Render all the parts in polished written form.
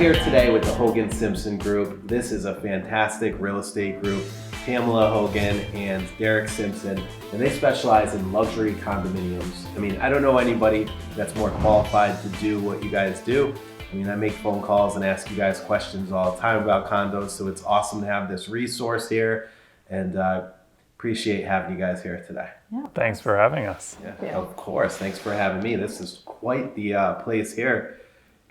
here today with the Hogan Simpson Group. This is a fantastic real estate group. Pamela Hogan and Derek Simpson, and they specialize in luxury condominiums. I mean, I don't know anybody that's more qualified to do what you guys do. I mean, I make phone calls and ask you guys questions all the time about condos, so it's awesome to have this resource here, and appreciate having you guys here today. Yeah, thanks for having us. Yeah, of course. Thanks for having me. This is quite the place here.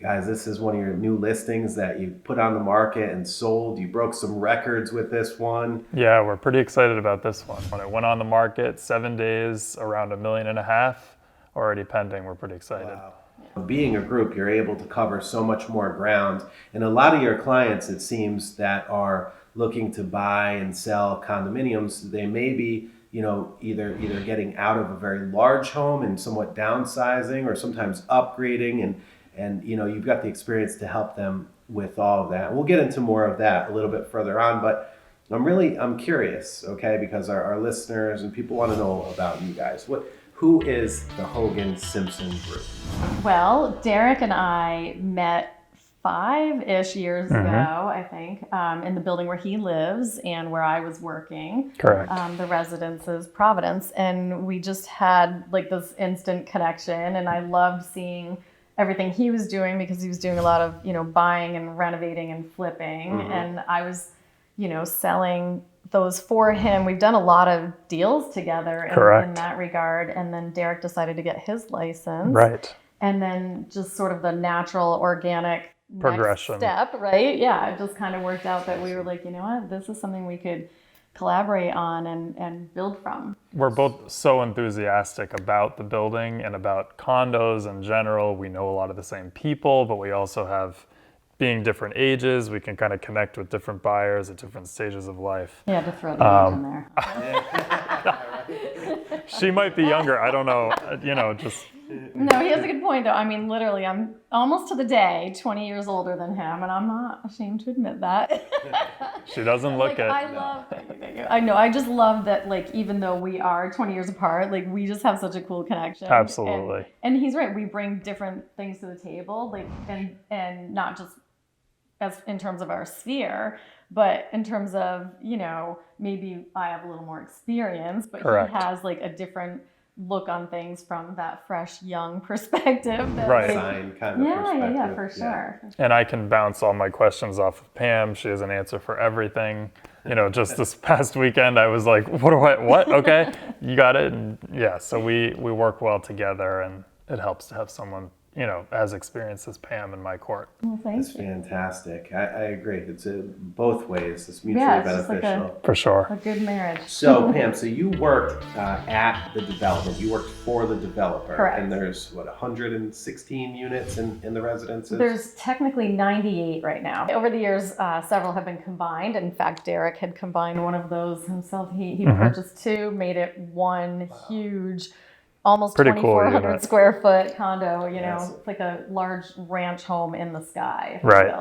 Guys, this is one of your new listings that you put on the market and sold. You broke some records with this one. Yeah, we're pretty excited about this one. When it went on the market, 7 days, around $1.5 million, already pending. We're pretty excited. Wow. Being a group, you're able to cover so much more ground. And a lot of your clients, it seems, that are looking to buy and sell condominiums, they may be, either getting out of a very large home and somewhat downsizing, or sometimes upgrading, and you've got the experience to help them with all of that. We'll get into more of that a little bit further on, but I'm curious, okay, because our listeners and people want to know about you guys. Who is the Hogan Simpson Group? Well, Derek and I met 5-ish years ago, I think, in the building where he lives and where I was working. Correct. The residence is Providence, and we just had like this instant connection, and I loved seeing everything he was doing because he was doing a lot of, buying and renovating and flipping. And I was, selling those for him. We've done a lot of deals together in that regard. And then Derek decided to get his license. Right. And then just sort of the natural, organic progression next step, right? Yeah, it just kind of worked out that we were like, you know what, this is something we could collaborate on and build from. We're both so enthusiastic about the building and about condos in general. We know a lot of the same people, but we also have, being different ages, we can kind of connect with different buyers at different stages of life. Yeah, to throw the age in there. She might be younger, I don't know, just... No, he has a good point, though. I mean, literally, I'm almost to the day 20 years older than him, and I'm not ashamed to admit that. She doesn't look it. I know. I just love that, like, even though we are 20 years apart, like, we just have such a cool connection. Absolutely. And he's right. We bring different things to the table, like, and not just as in terms of our sphere, but in terms of, maybe I have a little more experience, but Correct. He has, like, a different look on things from that fresh, young perspective. Right. Design kind of perspective. Yeah, for sure. And I can bounce all my questions off of Pam. She has an answer for everything. Just this past weekend, I was like, what? Okay, you got it. And yeah, so we work well together, and it helps to have someone, as experienced as Pam in my court. Well, thank It's you. fantastic. I agree. It's both ways. It's mutually beneficial. For sure. A good marriage. So, Pam, so you worked at the development. You worked for the developer. Correct. And there's, 116 units in the residences? There's technically 98 right now. Over the years, several have been combined. In fact, Derek had combined one of those himself. He purchased 2, made it one huge, almost 2,400 square foot condo. It's like a large ranch home in the sky. Right.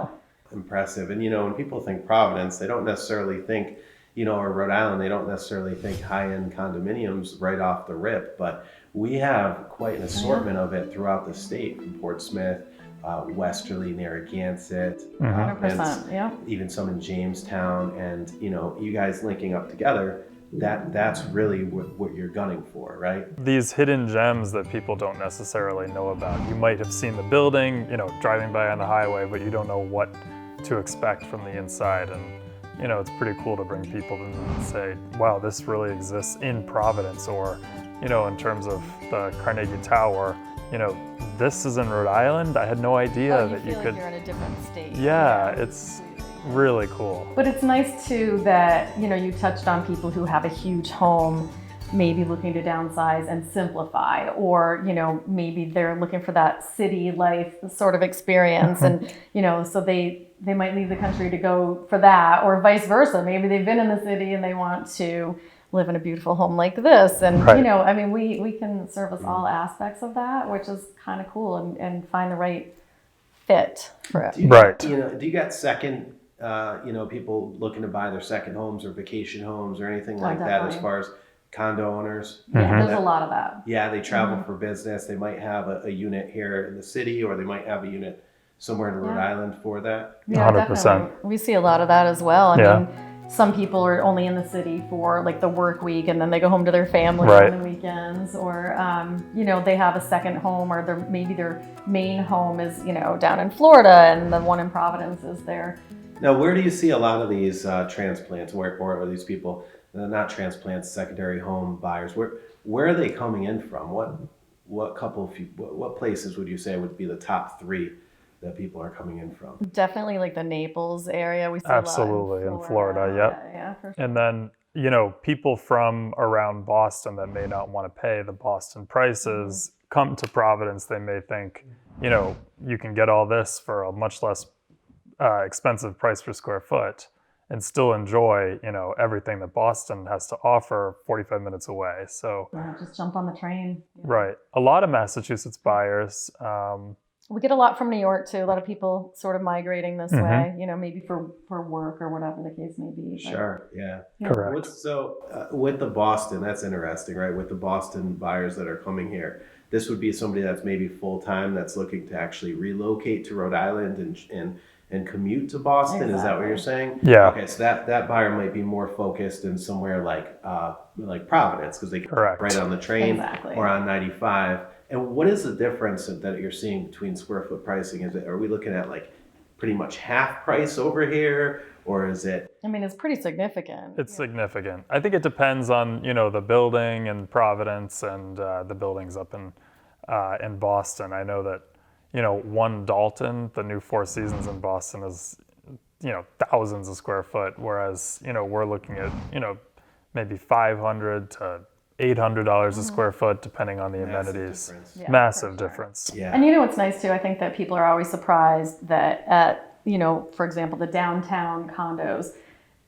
Impressive. And when people think Providence, they don't necessarily think, or Rhode Island, they don't necessarily think high-end condominiums right off the rip. But we have quite an assortment of it throughout the state, from Portsmouth, Westerly, Narragansett, 100%. Yeah. even some in Jamestown, and you guys linking up together. That's really what you're gunning for, right? These hidden gems that people don't necessarily know about. You might have seen the building, driving by on the highway, but you don't know what to expect from the inside. And, it's pretty cool to bring people in and say, wow, this really exists in Providence. Or, in terms of the Carnegie Tower, this is in Rhode Island. I had no idea that you could. Like you're in a different state. Yeah, it's really cool. But it's nice too that, you touched on people who have a huge home, maybe looking to downsize and simplify, or, maybe they're looking for that city life sort of experience. And, so they might leave the country to go for that, or vice versa. Maybe they've been in the city and they want to live in a beautiful home like this. And, we can service all aspects of that, which is kind of cool, and find the right fit for it. Do you got second people looking to buy their second homes or vacation homes or anything like that, as far as condo owners? Yeah, there's a lot of that. Yeah, they travel for business. They might have a unit here in the city, or they might have a unit somewhere in Rhode Island for that? Yeah, 100%. definitely. We see a lot of that as well. I Yeah. mean, some people are only in the city for like the work week and then they go home to their family Right. on the weekends, or you know, they have a second home, or maybe their main home is, you know, down in Florida and the one in Providence is there. Now, where do you see a lot of these transplants, or these people, not transplants, secondary home buyers? Where are they coming in from? What places would you say would be the top three that people are coming in from? Definitely like the Naples area. We see Absolutely, a lot in Florida, yep. Yeah, for sure. And then, you know, people from around Boston that may not want to pay the Boston prices come to Providence. They may think, you know, you can get all this for a much less expensive price per square foot and still enjoy, you know, everything that Boston has to offer 45 minutes away. So, Yeah, just jump on the train. Yeah. right. A lot of Massachusetts buyers. We get a lot from New York too. A lot of people sort of migrating this way, you know, maybe for work or whatever the case may be. But, Sure, yeah. Correct. With the Boston, that's interesting, right? With the Boston buyers that are coming here, this would be somebody that's maybe full-time that's looking to actually relocate to Rhode Island and commute to Boston. Is that what you're saying? Yeah. Okay, so that buyer might be more focused in somewhere like Providence, because they can Correct. right on the train Exactly. or on 95. And what is the difference that you're seeing between square foot pricing? Are we looking at like pretty much half price over here, or is it? I mean, it's pretty significant. It's significant. I think it depends on, you know, the building in Providence and the buildings up in Boston. I know that, you know, one Dalton, the new Four Seasons in Boston, is, you know, thousands of square foot, whereas, you know, we're looking at, you know, maybe $500 to $800 a square foot, depending on the amenities. Difference. Yeah, Massive for sure. difference. Yeah. And you know what's nice too? I think that people are always surprised that at, you know, for example, the downtown condos,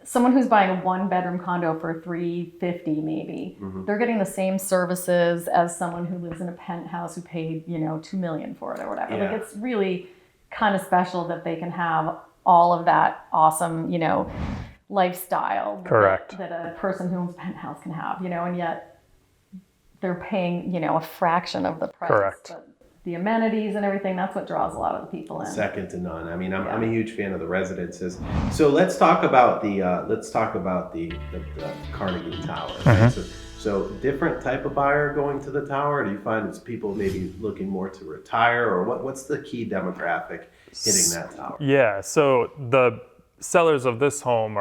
someone who's buying a one-bedroom condo for $350 maybe, they're getting the same services as someone who lives in a penthouse who paid, you know, $2 million for it or whatever. Yeah. Like, it's really kind of special that they can have all of that awesome, you know, lifestyle Correct. that a person who owns a penthouse can have, you know, and yet they're paying, you know, a fraction of the price. Correct. But the amenities and everything, that's what draws a lot of the people in. Second to none. I mean, I'm a huge fan of the residences. So let's talk about the Carnegie Tower. So different type of buyer going to the tower. Do you find it's people maybe looking more to retire, or what's the key demographic hitting that tower? Yeah, so the sellers of this home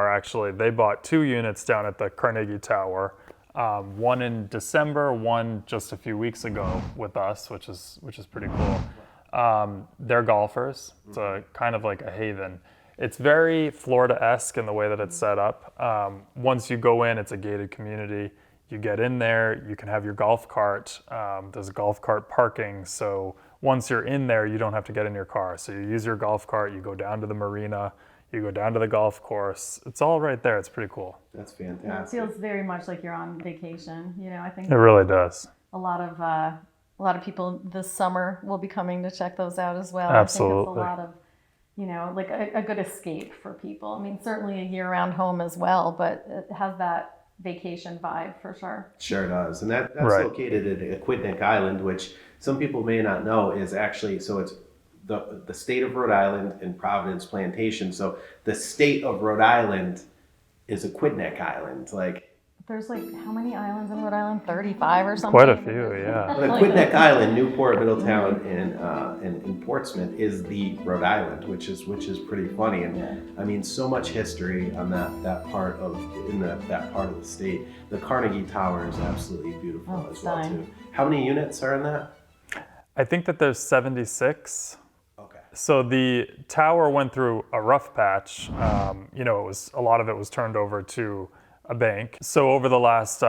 they bought 2 units down at the Carnegie Tower. One in December, one just a few weeks ago with us, which is pretty cool. They're golfers. It's a kind of like a haven. It's very Florida-esque in the way that it's set up. Once you go in, it's a gated community. You get in there, you can have your golf cart. There's golf cart parking, so once you're in there, you don't have to get in your car. So you use your golf cart, you go down to the marina, you go down to the golf course. It's all right there. It's pretty cool. That's Yeah, it fantastic. feels very much like you're on vacation. You know, I think It really does. a lot of people this summer will be coming to check those out as well. Absolutely. I think it's a lot of, you know, like a good escape for people. I mean, certainly a year-round home as well, but it has that vacation vibe for sure. Sure does. And that's Right. located at Aquidneck Island, which some people may not know is actually, so it's the state of Rhode Island and Providence Plantation. So the state of Rhode Island is Aquidneck Island. Like, There's like, how many islands in Rhode Island? 35 or something? Quite a few, yeah. but Aquidneck Island, Newport, Middletown, and Portsmouth is the Rhode Island, which is pretty funny. And I mean, so much history on that part of the state. The Carnegie Tower is absolutely beautiful as well stunning. too. How many units are in that? I think that there's 76. Okay. So the tower went through a rough patch. You know, a lot of it was turned over to a bank. So over the last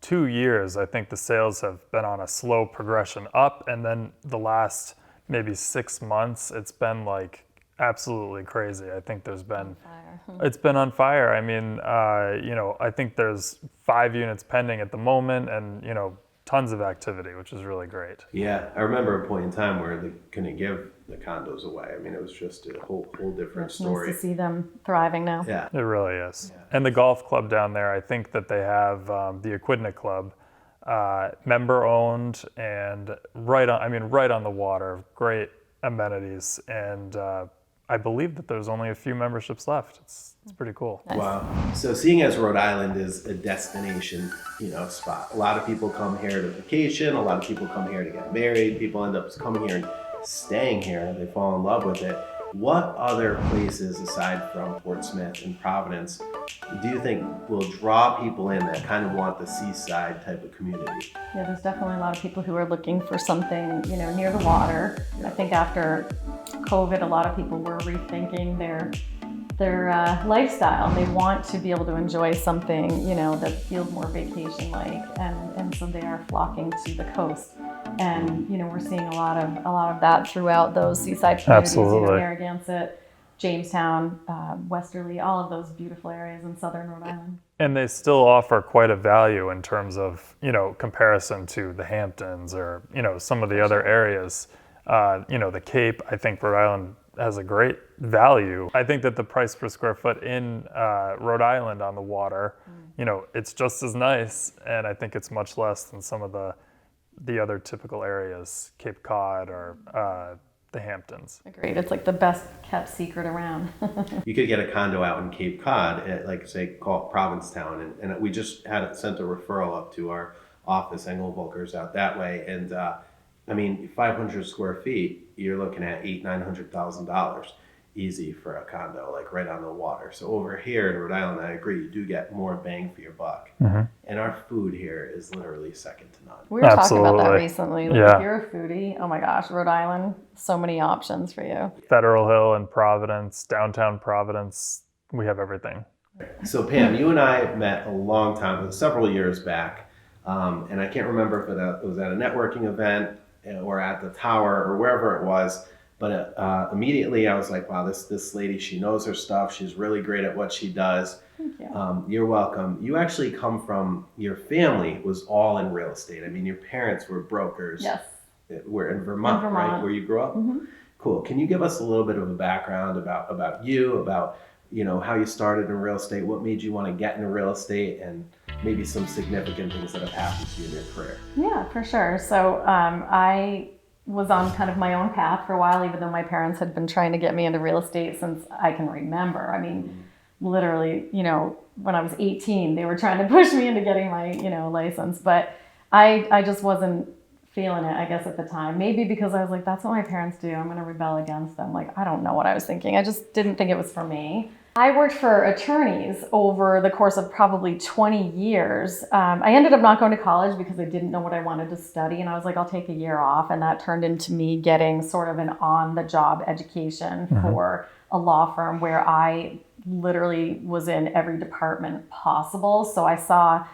2 years, I think the sales have been on a slow progression up, and then the last maybe 6 months, it's been like absolutely crazy. I think it's been on fire. I mean, you know, I think there's 5 units pending at the moment, and you know, tons of activity, which is really great. Yeah, I remember a point in time where they couldn't give the condos away. I mean, it was just a whole different It's story. nice to see them thriving now. Yeah. It really is. And the golf club down there, I think that they have the Aquidneck Club, member owned and right on the water. Great amenities, and I believe that there's only a few memberships left. It's pretty cool. Nice. Wow. So seeing as Rhode Island is a destination, spot, a lot of people come here to vacation, a lot of people come here to get married, people end up coming here and staying here, they fall in love with it. What other places aside from Portsmouth and Providence do you think will draw people in that kind of want the seaside type of community? Yeah, there's definitely a lot of people who are looking for something, near the water. I think after COVID, a lot of people were rethinking their lifestyle. They want to be able to enjoy something, that feels more vacation-like, and so they are flocking to the coast. And we're seeing a lot of that throughout those seaside communities. Absolutely. Narragansett, Jamestown, Westerly, all of those beautiful areas in southern Rhode Island. And they still offer quite a value in terms of, comparison to the Hamptons or, some of the other areas. The Cape, I think Rhode Island has a great value. I think that the price per square foot in Rhode Island on the water, it's just as nice, and I think it's much less than some of the other typical areas, Cape Cod or the Hamptons. Agreed. It's like the best kept secret around. You could get a condo out in Cape Cod at, like, say, call it Provincetown, and we just sent a referral up to our office, Engel Völkers, out that way, and 500 square feet, you're looking at $800,000-$900,000 easy for a condo, like right on the water. So over here in Rhode Island, I agree, you do get more bang for your buck. Mm-hmm. And our food here is literally second to none. We were talking about that Absolutely. recently. Like, Yeah. if you're a foodie, oh my gosh, Rhode Island, so many options for you. Federal Hill and Providence, downtown Providence, we have everything. So Pam, you and I met a long time, several years back, and I can't remember if it was at a networking event or at the tower or wherever it was, but immediately I was like, wow, this lady, she knows her stuff. She's really great at what she does. Thank you. You're welcome. You actually come from, your family was all in real estate. I mean, your parents were brokers. Yes. We're in Vermont, right? Where you grew up? Mm-hmm. Cool. Can you give us a little bit of a background about you, about how you started in real estate, what made you want to get into real estate, and maybe some significant things that have happened to you in your career? Yeah, for sure. So I was on kind of my own path for a while, even though my parents had been trying to get me into real estate since I can remember. I mean, literally, when I was 18, they were trying to push me into getting my, license, but I just wasn't feeling it, I guess, at the time. Maybe because I was like, that's what my parents do. I'm going to rebel against them. Like, I don't know what I was thinking. I just didn't think it was for me. I worked for attorneys over the course of probably 20 years. I ended up not going to college because I didn't know what I wanted to study. And I was like, I'll take a year off. And that turned into me getting sort of an on-the-job education for a law firm where I literally was in every department possible. So I saw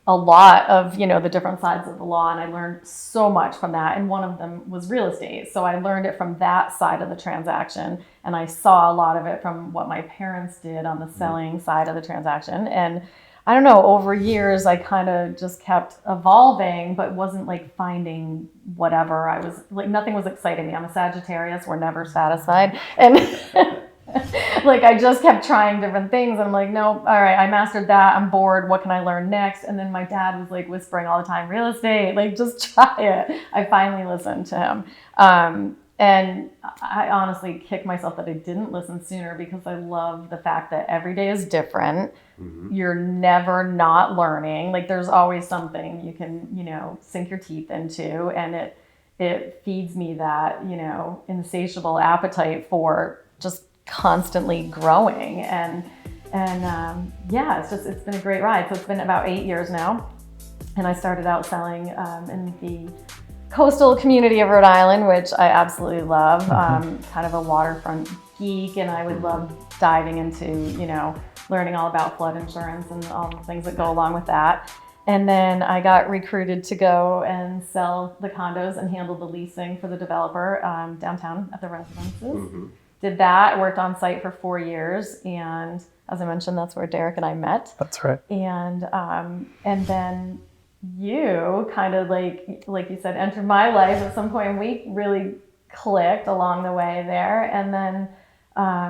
a lot of, the different sides of the law, and I learned so much from that. And one of them was real estate. So I learned it from that side of the transaction. And I saw a lot of it from what my parents did on the selling side of the transaction. And I don't know, over years, I kind of just kept evolving, but wasn't like finding whatever. I was like, nothing was exciting me. I'm a Sagittarius. We're never satisfied. And like, I just kept trying different things. And I'm like, no, all right, I mastered that. I'm bored. What can I learn next? And then my dad was like whispering all the time, real estate, like, just try it. I finally listened to him. And I honestly kick myself that I didn't listen sooner, because I love the fact that every day is different. Mm-hmm. You're never not learning. Like, there's always something you can, sink your teeth into. And it feeds me that, insatiable appetite for just constantly growing. And it's been a great ride. So it's been about 8 years now. And I started out selling in the coastal community of Rhode Island, which I absolutely love. Kind of a waterfront geek, and I would love diving into, learning all about flood insurance and all the things that go along with that. And then I got recruited to go and sell the condos and handle the leasing for the developer downtown at the residences. Mm-hmm. Did that, worked on site for 4 years, and as I mentioned, that's where Derek and I met. That's right. And then you kind of like you said, entered my life at some point, and we really clicked along the way there. And then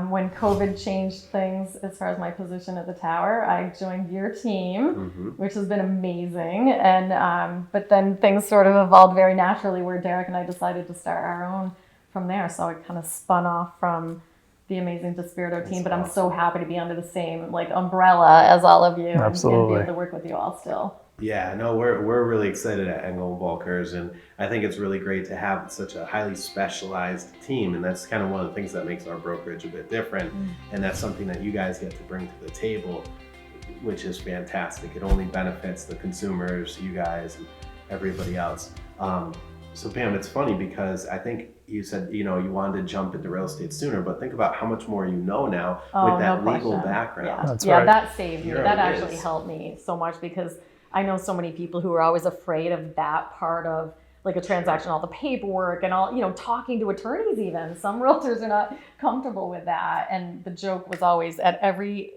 when COVID changed things as far as my position at the tower, I joined your team, which has been amazing. And but then things sort of evolved very naturally, where Derek and I decided to start our own from there. So I kind of spun off from the amazing Dispirito team, but I'm so happy to be under the same like umbrella as all of you, and be able to work with you all still. Yeah, no, we're really excited at Engel Völkers, and I think it's really great to have such a highly specialized team, and that's kind of one of the things that makes our brokerage a bit different, and that's something that you guys get to bring to the table, which is fantastic. It only benefits the consumers, you guys, and everybody else. So Pam, it's funny because I think you said, you wanted to jump into real estate sooner, but think about how much more you know now with that legal background. Yeah, that saved me. That actually helped me so much, because I know so many people who are always afraid of that part of like a transaction, all the paperwork and all, talking to attorneys even. Some realtors are not comfortable with that. And the joke was always at every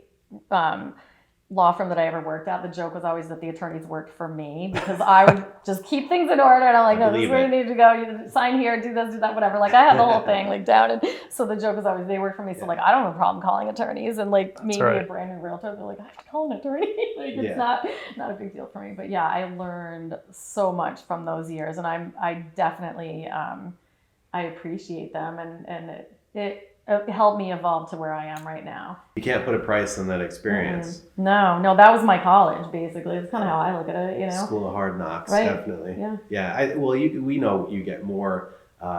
law firm that I ever worked at, the joke was always that the attorneys worked for me, because I would just keep things in order, and I'm like, no, this is where you need to go, you sign here, do this, do that, whatever. Like I had the whole thing like down, and so the joke was always they work for me. So like I don't have a problem calling attorneys, and like maybe a brand new realtor, they're like, I have to call an attorney. Like it's not a big deal for me. But yeah, I learned so much from those years, and I definitely I appreciate them, and it helped me evolve to where I am right now. You can't put a price on that experience. No, that was my college, basically. It's kind of how I look at it, School of hard knocks, right. Definitely. Yeah. We know you get more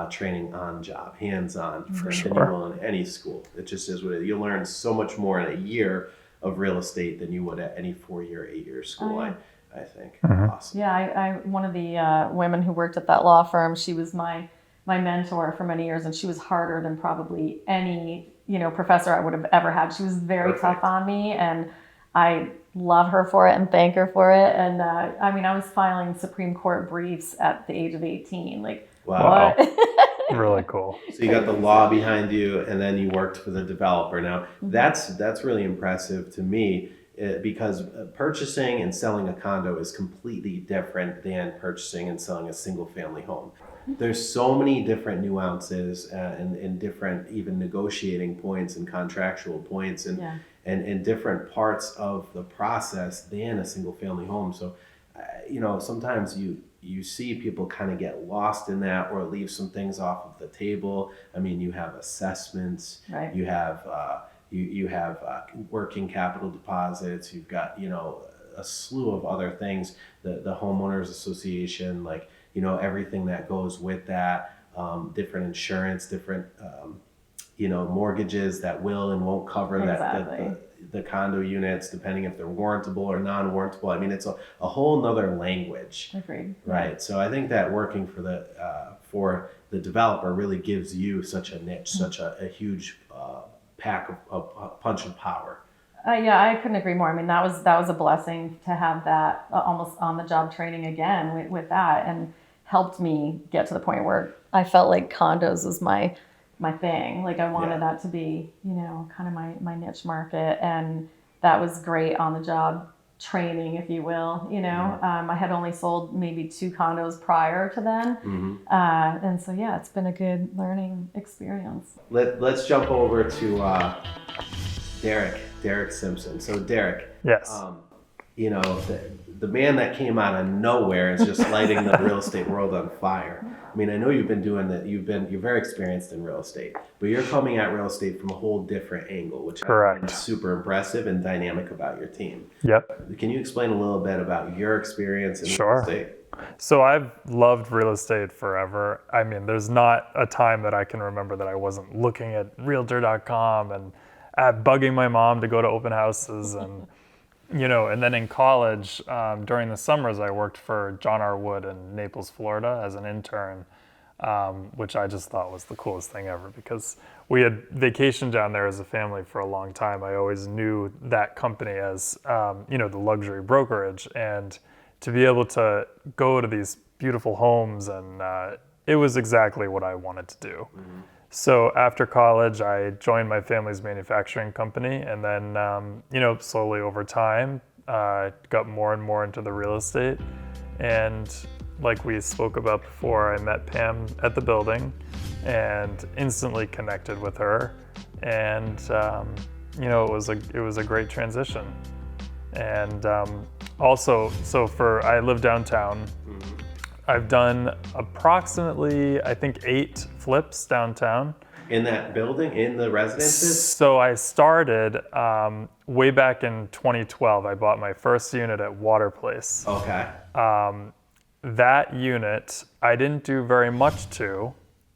training on job, hands-on, than you will in any school. It just is what it is. You learn so much more in a year of real estate than you would at any 4-year, 8-year school, I think. Awesome. Yeah, I one of the women who worked at that law firm, she was my mentor for many years, and she was harder than probably any professor I would have ever had. She was very tough on me, and I love her for it and thank her for it. And I was filing Supreme Court briefs at the age of 18. Like, wow. Really cool. So you got the law behind you, and then you worked for the developer. Now that's really impressive to me, because purchasing and selling a condo is completely different than purchasing and selling a single family home. There's so many different nuances and different even negotiating points and contractual points and different parts of the process than a single family home. So, sometimes you see people kind of get lost in that, or leave some things off of the table. You have assessments, right. You have you have working capital deposits. You've got a slew of other things. The homeowners association, everything that goes with that, different insurance, different, mortgages that will and won't cover the condo units, depending if they're warrantable or non-warrantable. It's a whole nother language. Agreed. Right. Yeah. So I think that working for the developer really gives you such a niche, such a huge pack of punch of power. I couldn't agree more. That was a blessing to have that almost on-the-job training again with that, and helped me get to the point where I felt like condos was my thing. Like I wanted that to be, kind of my niche market, and that was great on-the-job training, if you will. I had only sold maybe 2 condos prior to then, and so it's been a good learning experience. Let's jump over to Derek Simpson. So Derek, yes, the man that came out of nowhere is just lighting the real estate world on fire. I know you've been doing that. You're very experienced in real estate, but you're coming at real estate from a whole different angle, which is super impressive and dynamic about your team. Yep. Can you explain a little bit about your experience in real estate? So I've loved real estate forever. There's not a time that I can remember that I wasn't looking at Realtor.com and bugging my mom to go to open houses, and and then in college, during the summers, I worked for John R. Wood in Naples, Florida as an intern, which I just thought was the coolest thing ever, because we had vacationed down there as a family for a long time. I always knew that company as, the luxury brokerage, and to be able to go to these beautiful homes, and it was exactly what I wanted to do. Mm-hmm. So after college, I joined my family's manufacturing company, and then, slowly over time, got more and more into the real estate. And like we spoke about before, I met Pam at the building and instantly connected with her. And, it was a great transition. And also, I live downtown. I've done approximately, I think, 8 flips downtown. In that building, in the residences? So I started way back in 2012. I bought my first unit at Water Place. Okay. That unit I didn't do very much to,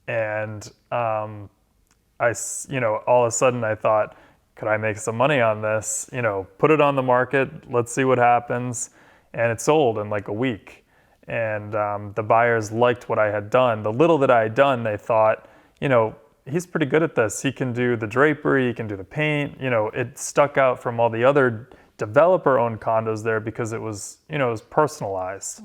and all of a sudden I thought, could I make some money on this? Put it on the market, let's see what happens. And it sold in like a week. And the buyers liked what I had done. The little that I had done, they thought, he's pretty good at this. He can do the drapery, he can do the paint. It stuck out from all the other developer-owned condos there because it was personalized.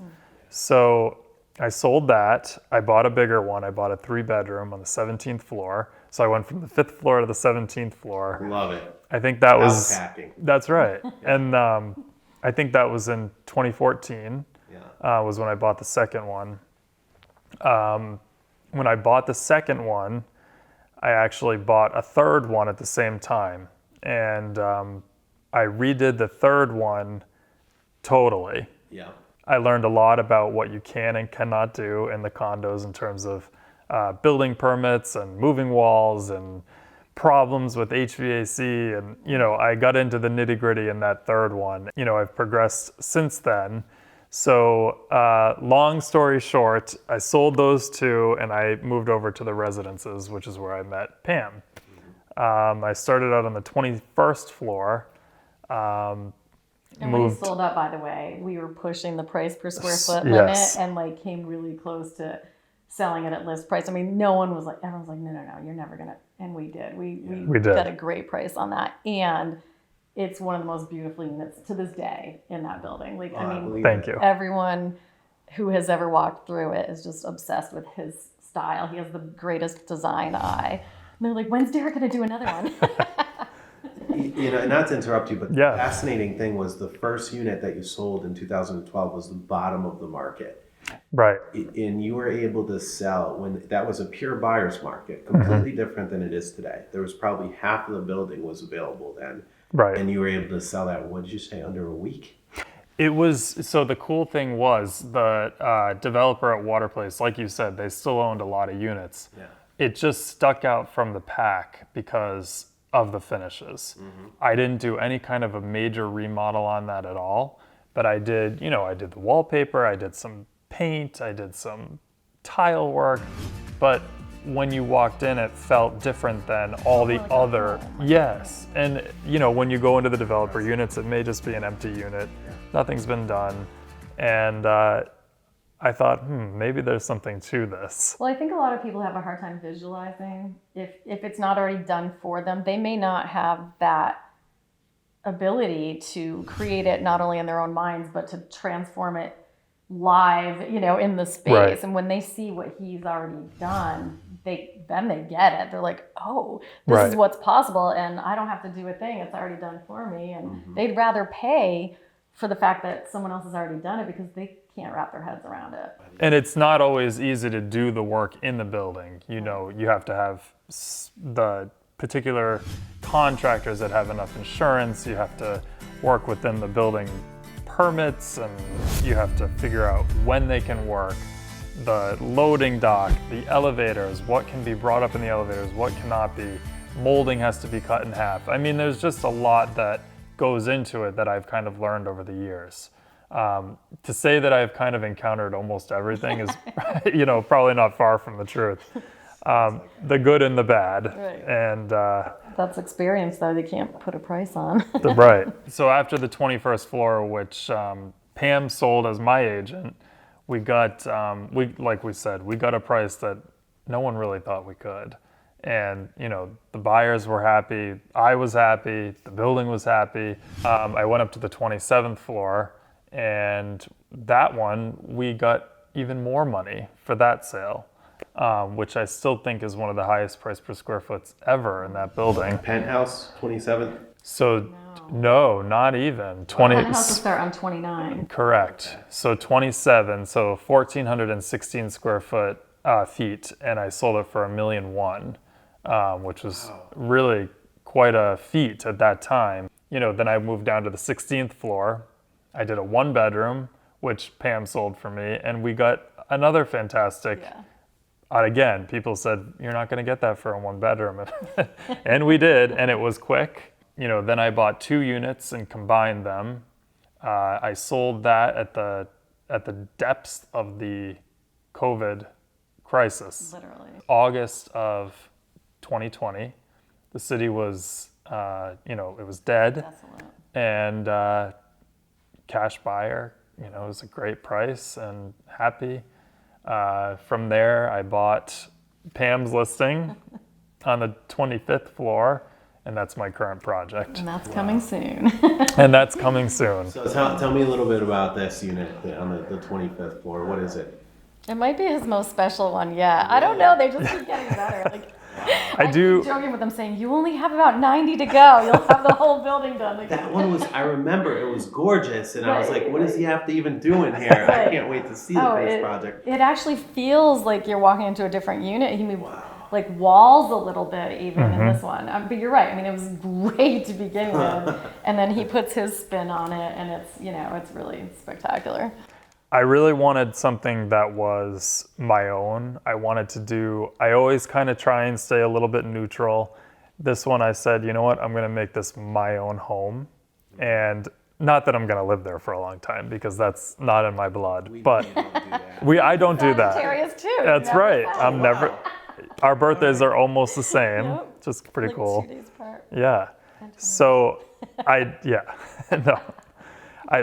So I sold that. I bought a bigger one. I bought a 3-bedroom on the 17th floor. So I went from the 5th floor to the 17th floor. Love it. I think that was... Hacking. That's right. And I think that was in 2014 was when I bought the second one. When I bought the second one, I actually bought a third one at the same time. And I redid the third one totally. Yeah. I learned a lot about what you can and cannot do in the condos in terms of building permits and moving walls and problems with HVAC. And, I got into the nitty-gritty in that third one. I've progressed since then. So long story short, I sold those 2 and I moved over to the residences, which is where I met Pam. I started out on the 21st floor. And when you sold out, by the way, we were pushing the price per square foot limit and came really close to selling it at list price. I mean, no one was like, everyone's like, no, you're never gonna. And we did. We got a great price on that, and it's one of the most beautiful units to this day in that building. Thank you. Everyone who has ever walked through it is just obsessed with his style. He has the greatest design eye. And they're like, when's Derek gonna do another one? Not to interrupt you, but Yeah. the fascinating thing was the first unit that you sold in 2012 was the bottom of the market. Right. And you were able to sell when that was a pure buyer's market, completely different than it is today. There was probably half of the building was available then. Right. And you were able to sell that, what did you say, under a week? It was, so the cool thing was the developer at Water Place, like you said, they still owned a lot of units. Yeah. It just stuck out from the pack because of the finishes. I didn't do any kind of a major remodel on that at all, but I did, I did the wallpaper, I did some paint, I did some tile work, but when you walked in, it felt different than all the other. Yes, and when you go into the developer units, it may just be an empty unit. Nothing's been done, and I thought, maybe there's something to this. Well, I think a lot of people have a hard time visualizing. If it's not already done for them, they may not have that ability to create it not only in their own minds, but to transform it live, in the space. Right. And when they see what he's already done, they get it. They're like, oh, this is what's possible, and I don't have to do a thing. It's already done for me. And they'd rather pay for the fact that someone else has already done it because they can't wrap their heads around it. And it's not always easy to do the work in the building. You have to have the particular contractors that have enough insurance. You have to work within the building permits, and you have to figure out when they can work. The loading dock, the elevators, what can be brought up in the elevators, what cannot be. Molding has to be cut in half. I mean, there's just a lot that goes into it that I've kind of learned over the years. To say that I've kind of encountered almost everything is, probably not far from the truth. The good and the bad. Right. And that's experience, though. They can't put a price on. right. So after the 21st floor, which Pam sold as my agent, we got, like we said, we got a price that no one really thought we could. And, the buyers were happy, I was happy, the building was happy. I went up to the 27th floor, and that one, we got even more money for that sale, which I still think is one of the highest price per square foot ever in that building. Penthouse, 27th? So, no, not even. 20. Penthouse will start on 29. Correct. So 27, so 1,416 square foot feet, and I sold it for $1.1 million, which was really quite a feat at that time. Then I moved down to the 16th floor. I did a 1-bedroom, which Pam sold for me, and we got another fantastic. Yeah. Again, people said, you're not going to get that for a 1-bedroom. And we did, and it was quick. Then I bought 2 units and combined them. I sold that at the depths of the COVID crisis. Literally. August of 2020. The city was, it was dead. Desolate. And cash buyer, it was a great price and happy. From there, I bought Pam's listing on the 25th floor, and that's my current project. And that's coming soon. And that's coming soon. So tell me a little bit about this unit on the 25th floor. What is it? It might be his most special one yet. I don't know. They just keep getting better. Like, I do. keep joking with them saying, you only have about 90 to go. You'll have the whole building done. Like, That one was, I remember it was gorgeous, and I was Right, like, what does he have to even do in here? I Right. can't wait to see the finished project. It actually feels like you're walking into a different unit. He moved Wow. like walls a little bit even in this one. But you're right. I mean, it was great to begin with. And then he puts his spin on it, and it's really spectacular. I really wanted something that was my own. I always kind of try and stay a little bit neutral. This one I said, you know what, I'm gonna make this my own home. And not that I'm gonna live there for a long time, because that's not in my blood, but You don't do that. I don't do that. Sagittarius too. That's right. I'm Wow. never, our birthdays are almost the same, Yep. just pretty Like cool. 2 days apart. Yeah. So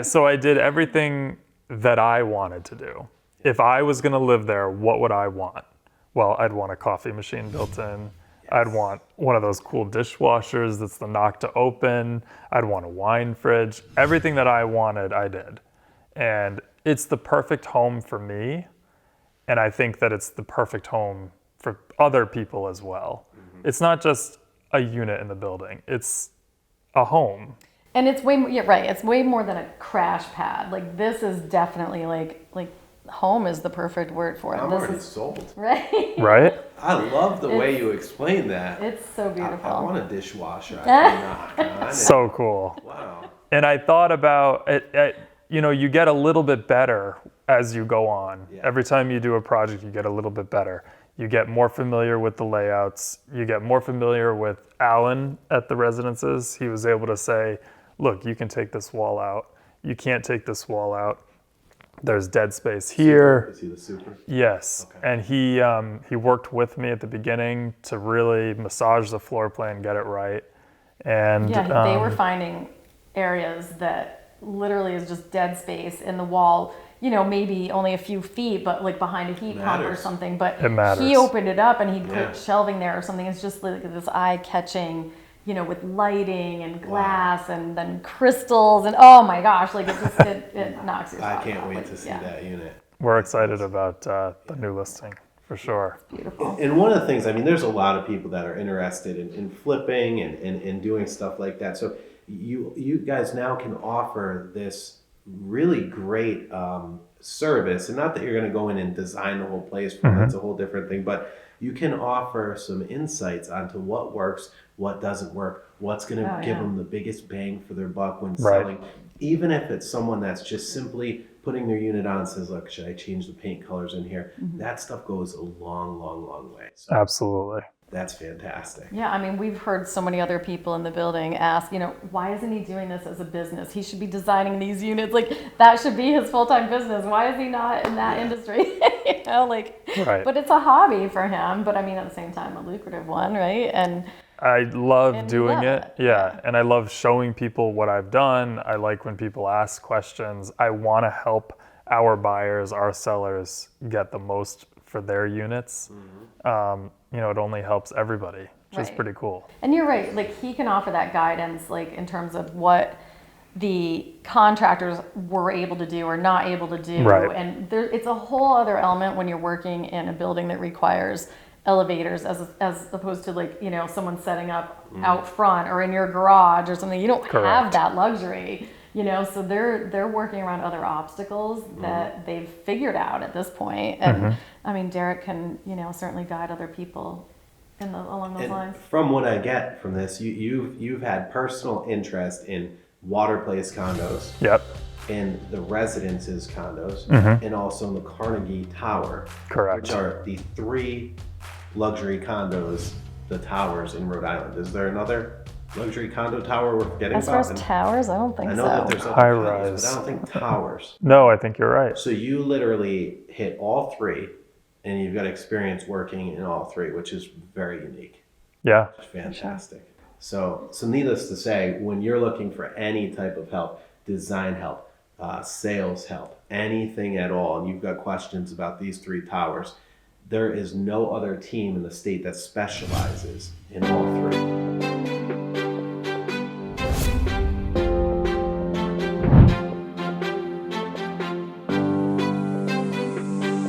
so I did everything that I wanted to do. If I was going to live there, what would I want? Well, I'd want a coffee machine built in. I'd want one of those cool dishwashers that's the knock to open. I'd want a wine fridge. Everything that I wanted, I did. And it's the perfect home for me. And I think that it's the perfect home for other people as well. It's not just a unit in the building. It's a home. And it's way more, yeah, right. It's way more than a crash pad. Like, this is definitely like home is the perfect word for it. I'm This already is sold. right. Right? I love the way you explain that. It's so beautiful. I want a dishwasher. I can knock on it. So cool. Wow. And I thought about it, you get a little bit better as you go on. Yeah. Every time you do a project, you get a little bit better. You get more familiar with the layouts. You get more familiar with Alan at the residences. He was able to say, look, you can take this wall out. You can't take this wall out. There's dead space here. Is he the super? Yes, Okay. and he worked with me at the beginning to really massage the floor plan, get it right. And Yeah, they were finding areas that literally is just dead space in the wall, maybe only a few feet, but like behind a heat pump or Matters. something. But It matters. he opened it up and he Yeah. put shelving there or something. It's just like this eye-catching, with lighting and glass and then crystals and oh my gosh, like it knocks your I socks can't off. wait Like, to see yeah, that unit. we're excited about the new listing for sure. beautiful. And one of the things, there's a lot of people that are interested in flipping and doing stuff like that. So you guys now can offer this really great service, and not that you're going to go in and design the whole place, that's a whole different thing, but you can offer some insights onto what works, what doesn't work, what's going to give them the biggest bang for their buck when Right. selling. Even if it's someone that's just simply putting their unit on and says, look, should I change the paint colors in here? That stuff goes a long, long, long way. So Absolutely. that's fantastic. Yeah, we've heard so many other people in the building ask, why isn't he doing this as a business? He should be designing these units. Like, that should be his full-time business. Why is he not in that industry? Right. But it's a hobby for him. But at the same time, a lucrative one, right? And I love And doing love it. it. Yeah. And I love showing people what I've done. I like when people ask questions. I want to help our buyers, our sellers get the most for their units. It only helps everybody, which is Right. pretty cool. And you're right, like he can offer that guidance, like in terms of what the contractors were able to do or not able to do. Right. And it's a whole other element when you're working in a building that requires elevators as opposed to someone setting up out front or in your garage or something. You don't have Correct. that luxury. So they're working around other obstacles that they've figured out at this point. And Derek can, certainly guide other people along those And lines. from what I get from this, you've had personal interest in water place condos. Yep. in the residences condos, and also in the Carnegie Tower, Correct. which are the 3 luxury condos, the towers in Rhode Island. Is there another luxury condo tower we're forgetting As far about? as towers, I don't think I know so. that there's other High condos, rise. but I don't think towers. No, I think you're right. So you literally hit all 3, and you've got experience working in all 3, which is very unique. Yeah. Fantastic. So needless to say, when you're looking for any type of help, design help, sales help, anything at all, and you've got questions about these 3 towers, there is no other team in the state that specializes in all 3.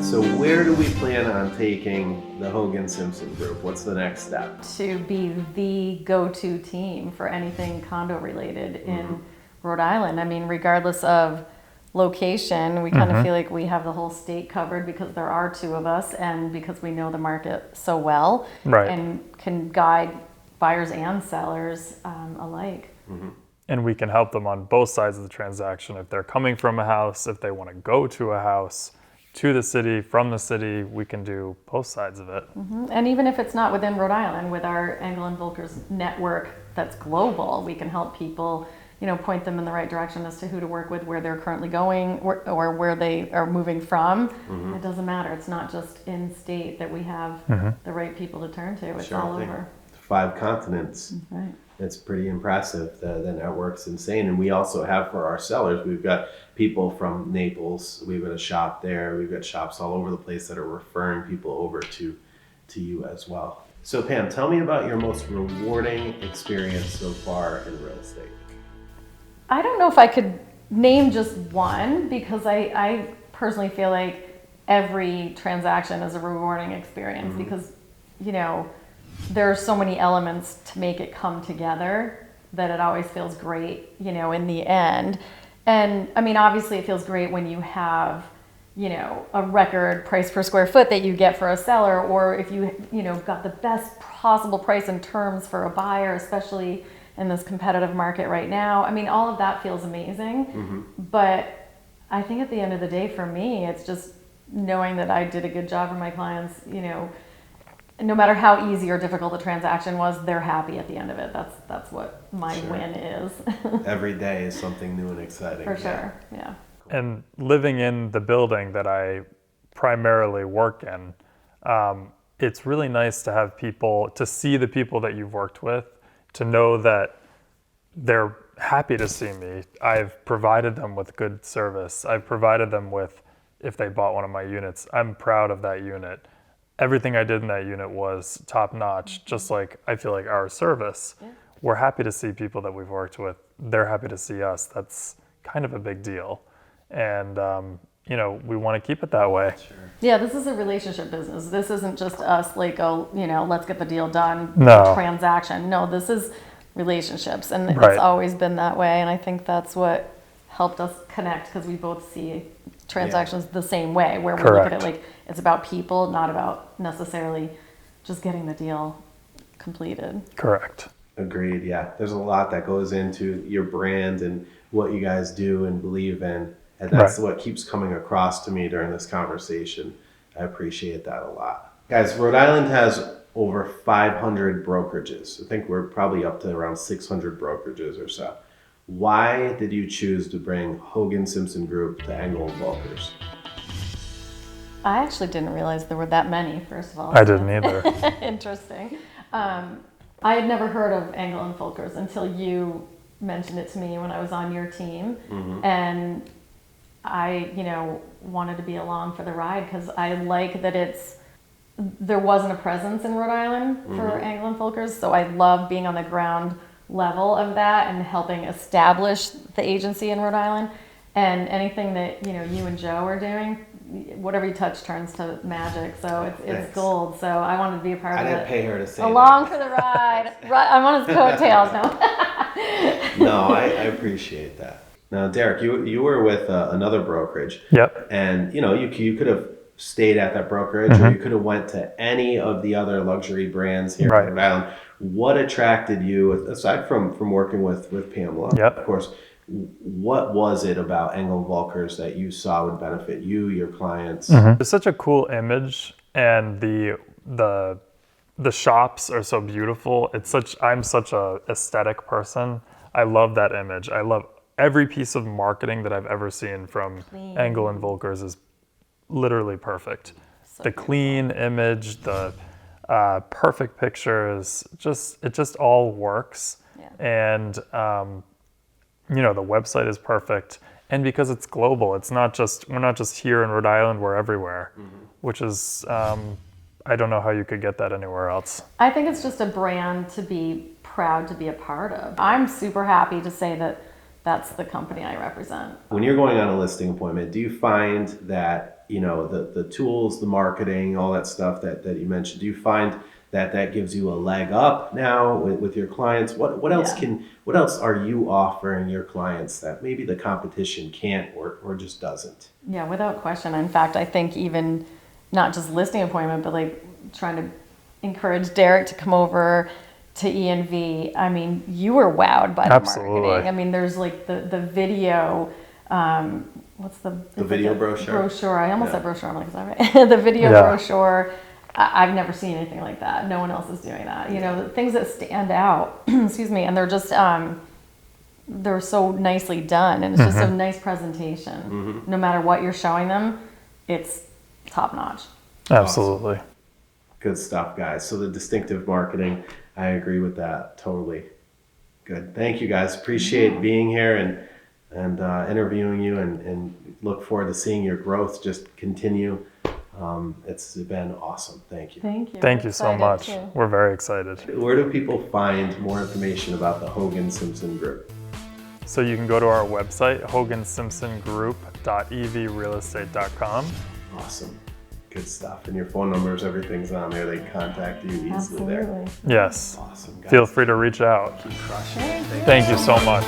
So where do we plan on taking the Hogan Simpson Group? What's the next step? To be the go-to team for anything condo related in Rhode Island. I mean, regardless of location, we kind of feel like we have the whole state covered because there are 2 of us and because we know the market so well, Right. and can guide buyers and sellers alike. And we can help them on both sides of the transaction. If they're coming from a house, if they want to go to a house, to the city, from the city, we can do both sides of it. And even if it's not within Rhode Island, with our Engel Völkers network that's global, we can help people, point them in the right direction as to who to work with, where they're currently going, or where they are moving from. It doesn't matter. It's not just in state that we have the right people to turn to. It's all over. 5 continents. Right. It's pretty impressive. The network's insane. And we also have for our sellers, we've got people from Naples. We've got a shop there. We've got shops all over the place that are referring people over to you as well. So Pam, tell me about your most rewarding experience so far in real estate. I don't know if I could name just one, because I personally feel like every transaction is a rewarding experience because, there are so many elements to make it come together that it always feels great, in the end. And I mean, obviously it feels great when you have, a record price per square foot that you get for a seller, or if you, got the best possible price and terms for a buyer, especially in this competitive market right now. I mean, all of that feels amazing. But I think at the end of the day, for me, it's just knowing that I did a good job for my clients, no matter how easy or difficult the transaction was, they're happy at the end of it. That's what my win is. Every day is something new and exciting. For sure, yeah. And living in the building that I primarily work in, it's really nice to have people, to see the people that you've worked with, to know that they're happy to see me. I've provided them with good service. I've provided them with, if they bought one of my units, I'm proud of that unit. Everything I did in that unit was top notch, just like I feel like our service. Yeah. We're happy to see people that we've worked with. They're happy to see us. That's kind of a big deal. And, we want to keep it that way. Sure. Yeah, this is a relationship business. This isn't just us like, let's get the deal done, transaction. No, this is relationships. And it's always been that way. And I think that's what helped us connect, because we both see transactions the same way, where we look at it like it's about people, not about necessarily just getting the deal completed. Correct. Agreed. Yeah, there's a lot that goes into your brand and what you guys do and believe in, and that's what keeps coming across to me during this conversation. I appreciate that a lot. Guys, Rhode Island has over 500 brokerages. I think we're probably up to around 600 brokerages or so. Why did you choose to bring Hogan Simpson Group to Engel Völkers? I actually didn't realize there were that many, first of all. I didn't either. Interesting. I had never heard of Engel Völkers until you mentioned it to me when I was on your team. And I, wanted to be along for the ride, because I like that there wasn't a presence in Rhode Island for Engel Völkers. So I love being on the ground level of that and helping establish the agency in Rhode Island. And anything that you and Joe are doing, whatever you touch turns to magic. So it's gold. So I wanted to be a part of it. I didn't pay her to say along that. For the ride. I'm on his coattails now. No, I appreciate that. Now, Derek, you were with another brokerage. Yep. And you could have stayed at that brokerage, or you could have went to any of the other luxury brands here in Rhode Island. What attracted you, aside from working with Pamela, of course, What was it about Engel Völkers that you saw would benefit you, your clients? It's such a cool image, and the shops are so beautiful. I'm such a aesthetic person. I love that image. I love every piece of marketing that I've ever seen from Engel and Völkers is literally perfect. The clean image, the perfect pictures, it just all works. Yeah. And the website is perfect. And because it's global, we're not just here in Rhode Island, we're everywhere, which is, I don't know how you could get that anywhere else. I think it's just a brand to be proud to be a part of. I'm super happy to say that that's the company I represent. When you're going on a listing appointment, do you find that, the tools, the marketing, all that stuff that you mentioned, do you find that gives you a leg up now with your clients? What else are you offering your clients that maybe the competition can't or just doesn't? Yeah, without question. In fact, I think even not just listing appointment, but like trying to encourage Derek to come over to ENV. I mean, you were wowed by the marketing. I mean, there's like the video. What's the video brochure? Brochure. I almost said brochure. I'm like, is that right? The video brochure. I've never seen anything like that. No one else is doing that. The things that stand out. Excuse me, and they're just they're so nicely done, and it's just a nice presentation. No matter what you're showing them, it's top notch. Absolutely. Awesome. Good stuff, guys. So the distinctive marketing, I agree with that totally. Good. Thank you, guys. Appreciate being here and interviewing you, and look forward to seeing your growth just continue. It's been awesome. Thank you. Thank you. Thank you so much. We're very excited. Where do people find more information about the Hogan Simpson Group? So you can go to our website, hogansimpsongroup.evrealestate.com. Awesome. Good stuff. And your phone numbers, everything's on there. They can contact you easily there. Absolutely. Yes. Awesome, guys. Feel free to reach out. Keep crushing it. Thank you so much.